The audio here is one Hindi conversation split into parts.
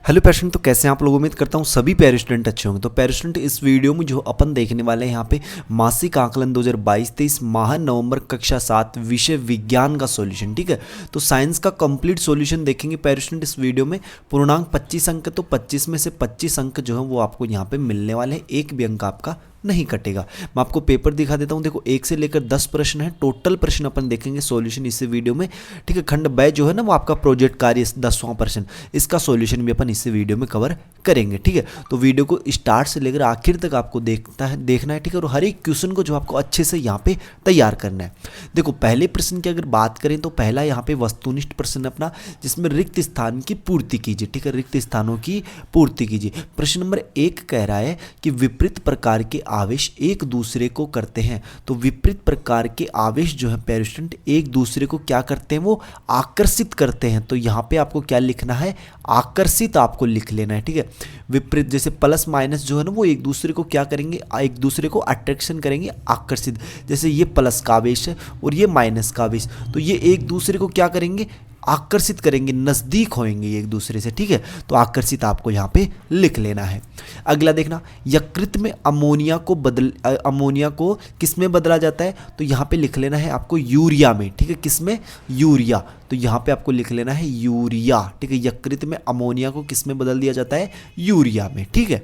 हेलो पेरेंट, तो कैसे हैं आप लोग। उम्मीद करता हूँ सभी प्यारे स्टूडेंट अच्छे होंगे। तो पेरेंट, इस वीडियो में जो अपन देखने वाले हैं यहाँ पे मासिक आकलन 2022-23 माह नवंबर कक्षा 7 विषय विज्ञान का सॉल्यूशन। ठीक है, तो साइंस का कंप्लीट सॉल्यूशन देखेंगे पेरेंट इस वीडियो में। पूर्णांक 25 अंक, तो 25 में से 25 अंक जो है वो आपको यहाँ पे मिलने वाले हैं, एक भी अंक आपका नहीं कटेगा। मैं आपको पेपर दिखा देता हूँ। देखो 1 से लेकर 10 प्रश्न है, टोटल प्रश्न अपन देखेंगे सॉल्यूशन इस वीडियो में। ठीक है, खंड ब जो है ना वो आपका प्रोजेक्ट कार्य 10वां प्रश्न, इसका सॉल्यूशन भी अपन इस वीडियो में कवर करेंगे। ठीक है, तो वीडियो को स्टार्ट से लेकर आखिर तक आपको देखना है। ठीक है, और हर एक क्वेश्चन को जो आपको अच्छे से यहाँ पे तैयार करना है। देखो पहले प्रश्न की अगर बात करें तो पहला यहाँ पे वस्तुनिष्ठ प्रश्न अपना, जिसमें रिक्त स्थान की पूर्ति कीजिए। ठीक है, रिक्त स्थानों की पूर्ति कीजिए। प्रश्न नंबर 1 कह रहा है कि विपरीत प्रकार के आवेश एक दूसरे को करते हैं। तो विपरीत प्रकार के आवेश जो है पेरिस्टेंट एक दूसरे को क्या करते हैं, वो आकर्षित करते हैं। तो यहाँ पे आपको क्या लिखना है, आकर्षित आपको लिख लेना है। ठीक है, विपरीत जैसे प्लस माइनस जो है ना वो एक दूसरे को क्या करेंगे, एक दूसरे को अट्रैक्शन करेंगे, आकर्षित। जैसे ये प्लस का आवेश है और ये माइनस का आवेश, तो ये एक दूसरे को क्या करेंगे, आकर्षित करेंगे, नज़दीक होंगे एक दूसरे से। ठीक है, तो आकर्षित आपको यहाँ पे लिख लेना है। अगला देखना, यकृत में अमोनिया को किस में बदला जाता है। तो यहाँ पे लिख लेना है आपको यूरिया में। ठीक है, किस में, यूरिया। तो यहाँ पे आपको लिख लेना है यूरिया। ठीक है, यकृत में अमोनिया को किस में बदल दिया जाता है, यूरिया में। ठीक है,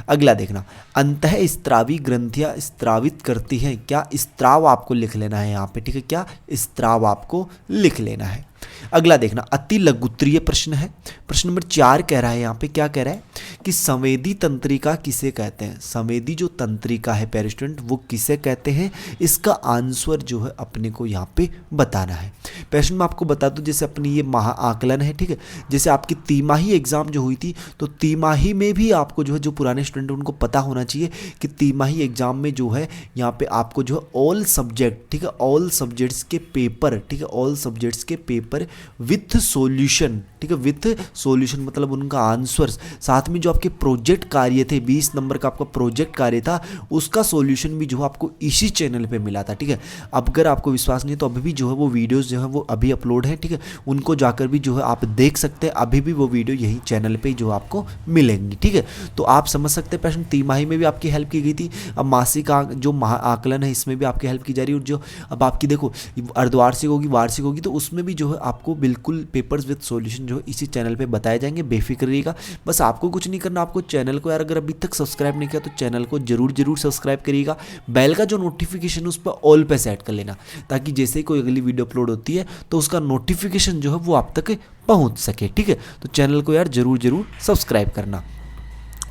अगला देखना, अंतः स्त्रावी ग्रंथियां स्त्रावित करती हैं। क्या, स्त्राव आपको लिख लेना है यहाँ पे। ठीक है, क्या, स्त्राव आपको लिख लेना है। अगला देखना, अति लघुत्तरीय प्रश्न है। प्रश्न नंबर 4 कह रहा है यहाँ पे, क्या कह रहा है कि संवेदी तंत्रिका किसे कहते हैं। संवेदी जो तंत्रिका है पेरिस्टेंट वो किसे कहते हैं, इसका आंसर जो है अपने को यहाँ पे बताना है। पेरिस्टेंट मैं आपको बता दूं, जैसे अपनी ये महा आकलन है। ठीक है, जैसे आपकी तिमाही एग्जाम जो हुई थी, तो तिमाही में भी आपको जो है, जो पुराने स्टूडेंट उनको पता होना चाहिए कि तिमाही एग्जाम में जो है यहाँ पे आपको जो है ऑल सब्जेक्ट, ठीक है, ऑल सब्जेक्ट्स के पेपर, ठीक है, ऑल सब्जेक्ट्स के पेपर विथ सॉल्यूशन। ठीक है, विथ सॉल्यूशन मतलब उनका आंसर, साथ में जो आपके प्रोजेक्ट कार्य थे, 20 नंबर का आपका प्रोजेक्ट कार्य था, उसका सॉल्यूशन भी जो है आपको इसी चैनल पे मिला था। ठीक है, अब अगर आपको विश्वास नहीं है तो अभी भी जो है वो वीडियोस जो है वो अभी अपलोड है। ठीक है, उनको जाकर भी जो है आप देख सकते हैं, अभी भी वो वीडियो यही चैनल पे जो आपको मिलेंगी। ठीक है, तो आप समझ सकते हैं प्रश्न तिमाही में भी आपकी हेल्प की गई थी, अब मासिक जो आकलन है इसमें भी आपकी हेल्प की जा रही है। और जो अब आपकी देखो अर्धवार्षिक होगी, वार्षिक होगी, तो उसमें भी जो है आपको बिल्कुल पेपर्स विद सॉल्यूशन जो है इसी चैनल पे बताए जाएंगे, बेफिक्र रहिएगा। बस आपको कुछ नहीं करना, आपको चैनल को यार अगर अभी तक सब्सक्राइब नहीं किया तो चैनल को जरूर सब्सक्राइब करिएगा। बेल का जो नोटिफिकेशन उस पर ऑल पे सेट कर लेना, ताकि जैसे ही कोई अगली वीडियो अपलोड होती है तो उसका नोटिफिकेशन जो है वो आप तक पहुंच सके। ठीक है, तो चैनल को यार जरूर सब्सक्राइब करना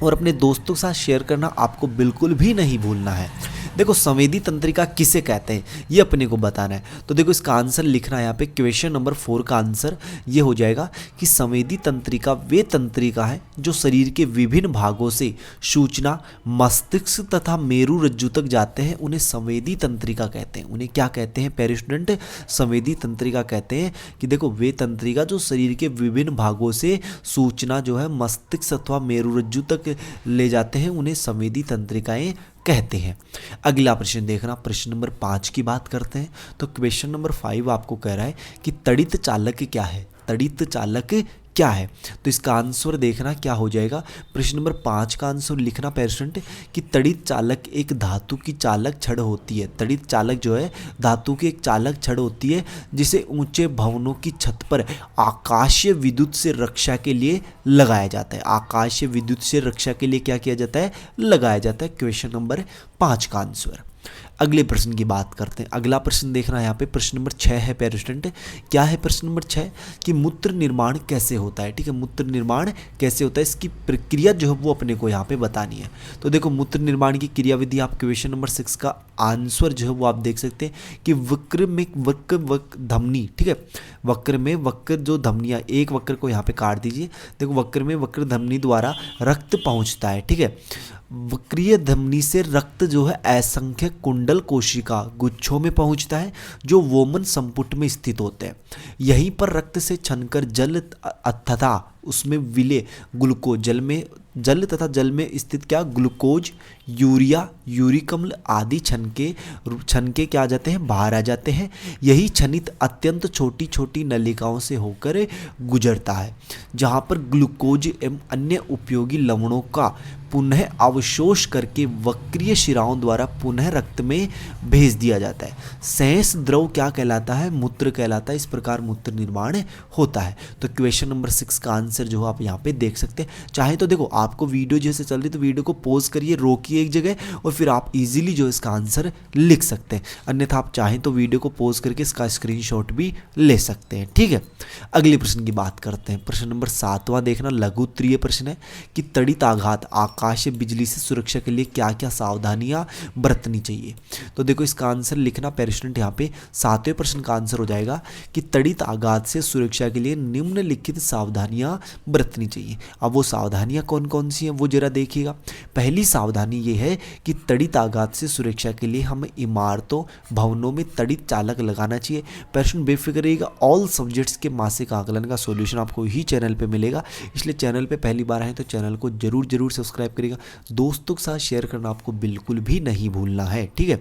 और अपने दोस्तों के साथ शेयर करना आपको बिल्कुल भी नहीं भूलना है। देखो संवेदी तंत्रिका किसे कहते हैं ये अपने को बताना है। तो देखो इसका आंसर लिखना है यहाँ पे, क्वेश्चन नंबर 4 का आंसर ये हो जाएगा कि संवेदी तंत्रिका वे तंत्रिका है जो शरीर के विभिन्न भागों से सूचना मस्तिष्क तथा मेरु रज्जु तक जाते हैं, उन्हें संवेदी तंत्रिका कहते हैं। उन्हें क्या कहते हैं पेरिस्टेंट, संवेदी तंत्रिका कहते हैं। कि देखो वे तंत्रिका जो शरीर के विभिन्न भागों से सूचना जो है मस्तिष्क अथवा मेरु रज्जु तक ले जाते हैं, उन्हें संवेदी तंत्रिकाएं कहते हैं। अगला प्रश्न देखना, प्रश्न नंबर 5 की बात करते हैं। तो क्वेश्चन नंबर 5 आपको कह रहा है कि तड़ित चालक क्या है। तड़ित चालक क्या है, तो इसका आंसर देखना क्या हो जाएगा। प्रश्न नंबर 5 का आंसर लिखना पेरिस्टेंट कि तड़ित चालक एक धातु की चालक छड़ होती है। तड़ित चालक जो है धातु की एक चालक छड़ होती है, जिसे ऊंचे भवनों की छत पर आकाशीय विद्युत से रक्षा के लिए लगाया जाता है। आकाशीय विद्युत से रक्षा के लिए क्या किया जाता है, लगाया जाता है। क्वेश्चन नंबर 5 का आंसर। अगले प्रश्न की बात करते हैं। अगला प्रश्न देखना है यहाँ पे, प्रश्न नंबर 6 है पेरिस्टेंट। क्या है प्रश्न नंबर 6 कि मूत्र निर्माण कैसे होता है। ठीक है, मूत्र निर्माण कैसे होता है, इसकी प्रक्रिया जो है वो अपने को यहाँ पे बतानी है। तो देखो मूत्र निर्माण की क्रियाविधि आप क्वेश्चन नंबर 6 का आंसर जो है वो आप देख सकते हैं कि वक्र में वक्र धमनी, ठीक है, वक्र में वक्र जो धमनियाँ, एक वक्र को यहाँ पे काट दीजिए। देखो वक्र में वक्र धमनी द्वारा रक्त पहुँचता है। ठीक है, वक्रीय धमनी से रक्त जो है असंख्य कुंडल कोशिका गुच्छों में पहुंचता है, जो वोमन संपुट में स्थित होते हैं। यहीं पर रक्त से छनकर जल तथा उसमें विलेय ग्लूकोज जल तथा जल में स्थित क्या ग्लूकोज, यूरिया, यूरिक अम्ल आदि छनके क्या आ जाते हैं, बाहर आ जाते हैं। यही छनित अत्यंत छोटी छोटी नलिकाओं से होकर गुजरता है, जहाँ पर ग्लूकोज एवं अन्य उपयोगी लवणों का पुनः अवशोष करके वक्रीय शिराओं द्वारा पुनः रक्त में भेज दिया जाता है। शेष द्रव क्या कहलाता है, मूत्र कहलाता है। इस प्रकार मूत्र निर्माण होता है। तो क्वेश्चन नंबर 6 का आंसर जो आप यहाँ पे देख सकते हैं। चाहे तो देखो आपको वीडियो जैसे चल रही तो वीडियो को पॉज करिए, रोकिए एक जगह और फिर आप इजीली जो इसका आंसर लिख सकते हैं। अन्यथा आप चाहें तो वीडियो को पॉज करके इसका स्क्रीनशॉट भी ले सकते हैं। ठीक है, अगले प्रश्न की बात करते हैं। प्रश्न नंबर 7वां देखना, लघु उत्तरीय प्रश्न है कि तड़ित आघात आकाशीय बिजली से सुरक्षा के लिए क्या क्या सावधानियां बरतनी चाहिए। तो देखो इसका आंसर लिखना पेयर स्टूडेंट, यहाँ पे 7वें प्रश्न का आंसर हो जाएगा कि तड़ित आघात से सुरक्षा के लिए निम्नलिखित सावधानियां बरतनी चाहिए। अब वो सावधानियां कौन कौन सी हैं वो जरा देखिएगा। पहली सावधानी ये है कि तड़ित आघात से सुरक्षा के लिए हमें इमारतों भवनों में तड़ित चालक लगाना चाहिए। पेयर स्टूडेंट बेफिक्र रहिएगा, ऑल सब्जेक्ट्स के मासिक आकलन का सॉल्यूशन आपको ही चैनल पे मिलेगा, इसलिए चैनल पे पहली बार आए तो चैनल को जरूर सब्सक्राइब करिएगा। दोस्तों के साथ शेयर करना आपको बिल्कुल भी नहीं भूलना है। ठीक है,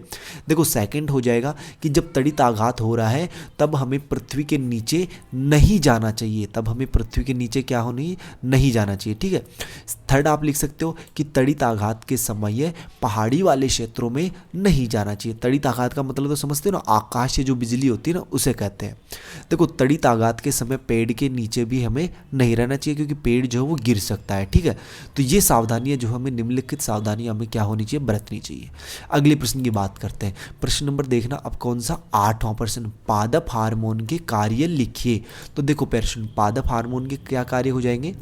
देखो सेकंड हो जाएगा कि जब तड़ित आघात हो रहा है तब हमें पृथ्वी के नीचे नहीं जाना चाहिए, तब हमें पृथ्वी के नीचे क्या होनी नहीं जाना चाहिए। ठीक है, थर्ड आप लिख सकते हो कि तड़ित आघात के समय पहाड़ी वाले क्षेत्रों में नहीं जाना चाहिए। तड़ित आघात का मतलब तो समझते हो ना, आकाश से जो बिजली होती है ना उसे कहते हैं। देखो तड़ित आघात के समय पेड़ के नीचे भी हमें नहीं रहना चाहिए, क्योंकि पेड़ जो है वो गिर सकता है। ठीक है, तो ये सावधानियां जो हमें निम्नलिखित सावधानियां हमें क्या होनी चाहिए, बरतनी चाहिए। अगले प्रश्न की बात करते हैं। प्रश्न नंबर देखना अब कौन सा, 8वां प्रश्न, पादप हार्मोन के कार्य लिखिए। तो देखो प्रश्न, पादप हार्मोन के क्या कार्य हो जाएंगे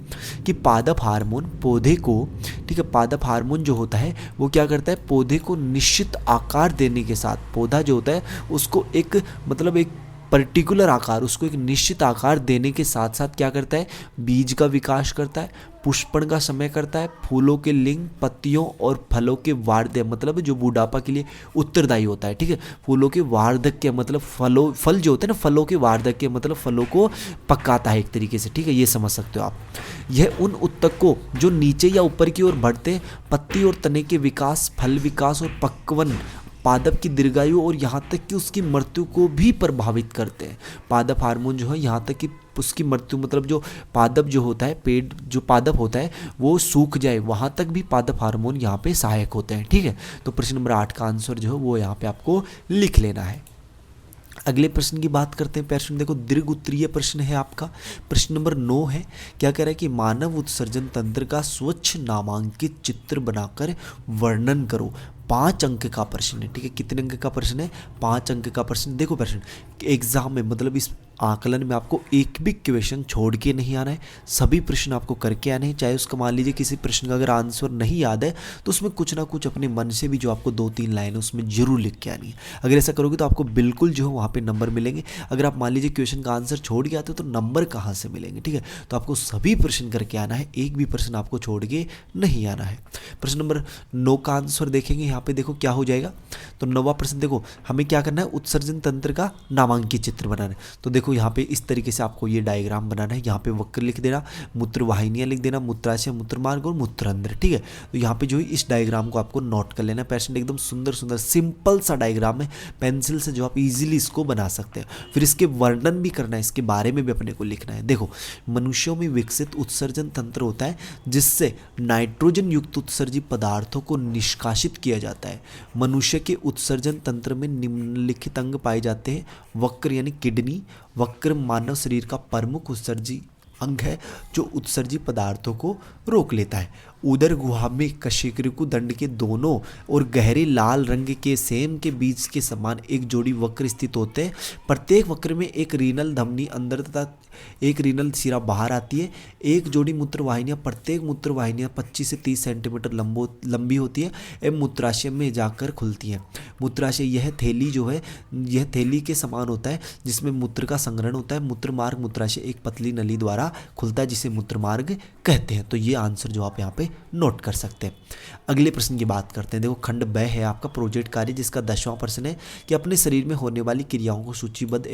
कि पादप हार्मोन पौधे को, ठीक है, पादप हार्मोन जो होता है वो क्या करता है, पौधे को निश्चित आकार देने के साथ, पौधा जो होता है उसको एक मतलब एक पर्टिकुलर आकार, उसको एक निश्चित आकार देने के साथ साथ क्या करता है, बीज का विकास करता है, पुष्पण का समय करता है, फूलों के लिंग, पत्तियों और फलों के वार्धक्य मतलब जो बुढ़ापा के लिए उत्तरदायी होता है। ठीक है, फूलों के वार्धक्य मतलब फल जो होते हैं ना, फलों के वार्धक्य मतलब फलों को पकाता है एक तरीके से। ठीक है, ये समझ सकते हो आप। यह उन उत्तक को जो नीचे या ऊपर की ओर बढ़ते हैं, पत्ती और तने के विकास, फल विकास और पक्वन, पादप की दीर्घायु और यहाँ तक कि उसकी मृत्यु को भी प्रभावित करते हैं। पादप हार्मोन जो है यहाँ तक कि उसकी मृत्यु मतलब जो पादप जो होता है, पेड़ जो पादप होता है वो सूख जाए वहाँ तक भी पादप हार्मोन यहाँ पे सहायक होते हैं। ठीक है, तो प्रश्न नंबर 8 का आंसर जो है वो यहाँ पे आपको लिख लेना है। अगले प्रश्न की बात करते हैं। प्रश्न देखो दीर्घ उत्तरीय प्रश्न है आपका, प्रश्न नंबर 9 है। क्या कह रहा है कि मानव उत्सर्जन तंत्र का स्वच्छ नामांकित चित्र बनाकर वर्णन करो। 5 अंक का प्रश्न है। ठीक है, कितने अंक का प्रश्न है, 5 अंक का प्रश्न। देखो प्रश्न एग्जाम में मतलब इस आकलन में आपको एक भी क्वेश्चन छोड़ के नहीं आना है, सभी प्रश्न आपको करके आने हैं। चाहे उसका मान लीजिए किसी प्रश्न का अगर आंसर नहीं याद है तो उसमें कुछ ना कुछ अपने मन से भी जो आपको 2-3 लाइन उसमें जरूर लिख के आनी है। अगर ऐसा करोगे तो आपको बिल्कुल जो है वहाँ पे नंबर मिलेंगे। अगर आप मान लीजिए क्वेश्चन का आंसर छोड़ के आते हो तो नंबर कहाँ से मिलेंगे। ठीक है, तो आपको सभी प्रश्न करके आना है, एक भी प्रश्न आपको छोड़ के नहीं आना है। प्रश्न नंबर 9 का आंसर देखेंगे। यहाँ पे देखो क्या हो जाएगा, तो 9वां प्रश्न देखो हमें क्या करना है, उत्सर्जन तंत्र का नामांकित चित्र बनाना है। तो देखो यहाँ पे इस तरीके से आपको ये डायग्राम बनाना है। यहाँ पे वक्र लिख देना, मूत्र वाहिनियाँ लिख देना, मूत्राशय, मूत्रमार्ग और मूत्रांध्र। ठीक है, तो यहाँ पे जो है इस डायग्राम को आपको नोट कर लेना। पेशेंट एकदम सुंदर सुंदर सिंपल सा डायग्राम है, पेंसिल से जो आप इजीली इसको बना सकते हैं। फिर इसके वर्णन भी करना है, इसके बारे में भी अपने को लिखना है। देखो मनुष्यों में विकसित उत्सर्जन तंत्र होता है जिससे नाइट्रोजन युक्त उत्सर्जित पदार्थों को निष्कासित किया जाता है। मनुष्य के उत्सर्जन तंत्र में निम्नलिखित अंग पाए जाते हैं। वक्र यानी किडनी, वक्र मानव शरीर का प्रमुख उत्सर्जी अंग है जो उत्सर्जी पदार्थों को रोक लेता है। उदर गुहा में कशेरुकी दंड के दोनों और गहरे लाल रंग के सेम के बीच के समान एक जोड़ी वक्र स्थित होते हैं। प्रत्येक वक्र में एक रीनल धमनी अंदर तथा एक रीनल सिरा बाहर आती है। एक जोड़ी मूत्रवाहिनियाँ, प्रत्येक मूत्रवाहिनियाँ 25 से 30 सेंटीमीटर लंबी होती है एवं मूत्राशय में जाकर खुलती हैं। मूत्राशय यह थैली जो है यह थैली के समान होता है जिसमें मूत्र का संग्रहण होता है। मूत्रमार्ग मूत्राशय एक पतली नली द्वारा खुलता है जिसे मूत्रमार्ग कहते हैं। तो ये आंसर जो आप यहाँ पे नोट कर सकते हैं। अगले प्रश्न की बात करते हैं। देखो खंड ब है आपका प्रोजेक्ट कार्य, जिसका 10वां प्रश्न है कि अपने शरीर में होने वाली क्रियाओं को सूचीबद्ध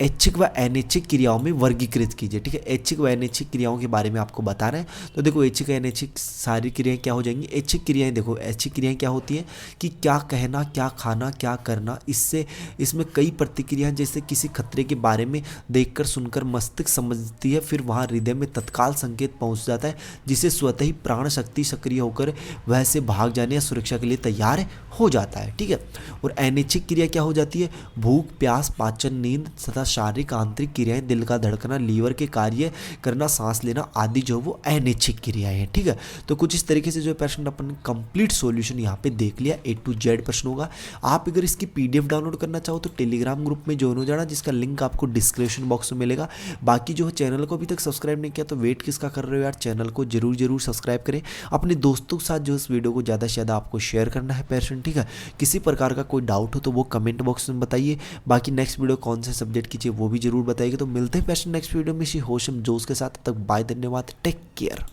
ऐच्छिक व अनैच्छिक क्रियाओं में वर्गीकृत कीजिए। ठीक है, ऐच्छिक व अनैच्छिक क्रियाओं के बारे में आपको बता रहे हैं। तो देखो ऐच्छिक अनैच्छिक सारी क्रियाएं क्या हो जाएंगी। ऐच्छिक क्रियाएं, देखो ऐच्छिक क्रियाएं क्या होती है कि क्या कहना, क्या खाना, क्या करना। इसमें कई प्रतिक्रियाएं, जैसे किसी खतरे के बारे में देखकर सुनकर मस्तिष्क समझती है, फिर वहाँ हृदय में तत्काल संकेत पहुँच जाता है, जिससे स्वतः ही प्राण शक्ति सक्रिय होकर वह से भाग जाने या सुरक्षा के लिए तैयार हो जाता है। ठीक है, और अनैच्छिक क्रिया क्या हो जाती है। भूख, प्यास, पाचन, नींद तथा शारीरिक आंतरिक क्रियाएं, दिल का धड़कना, लीवर के कार्य करना, सांस लेना आदि जो वो अनैच्छिक क्रियाएं हैं। ठीक है, तो कुछ इस तरीके से जो प्रश्न अपन ने कंप्लीट सॉल्यूशन यहाँ पे देख लिया। A to Z प्रश्न होगा। आप अगर इसकी PDF डाउनलोड करना चाहो तो टेलीग्राम ग्रुप में ज्वाइन हो जाना, जिसका लिंक आपको डिस्क्रिप्शन बॉक्स में मिलेगा। बाकी जो चैनल को अभी तक सब्सक्राइब नहीं किया तो वेट किसका कर रहे हो यार, चैनल को जरूर सब्सक्राइब करें। अपने दोस्तों के साथ जो इस वीडियो को ज़्यादा से ज़्यादा आपको शेयर करना है पेरेंट। ठीक है, किसी प्रकार का कोई डाउट हो तो वो कमेंट बॉक्स में बताइए। बाकी नेक्स्ट वीडियो कौन से सब्जेक्ट की चाहिए वो भी जरूर बताइएगा। तो मिलते हैं पेरेंट नेक्स्ट वीडियो में इसी होशम जोश के साथ। तब तक बाय, धन्यवाद, टेक केयर।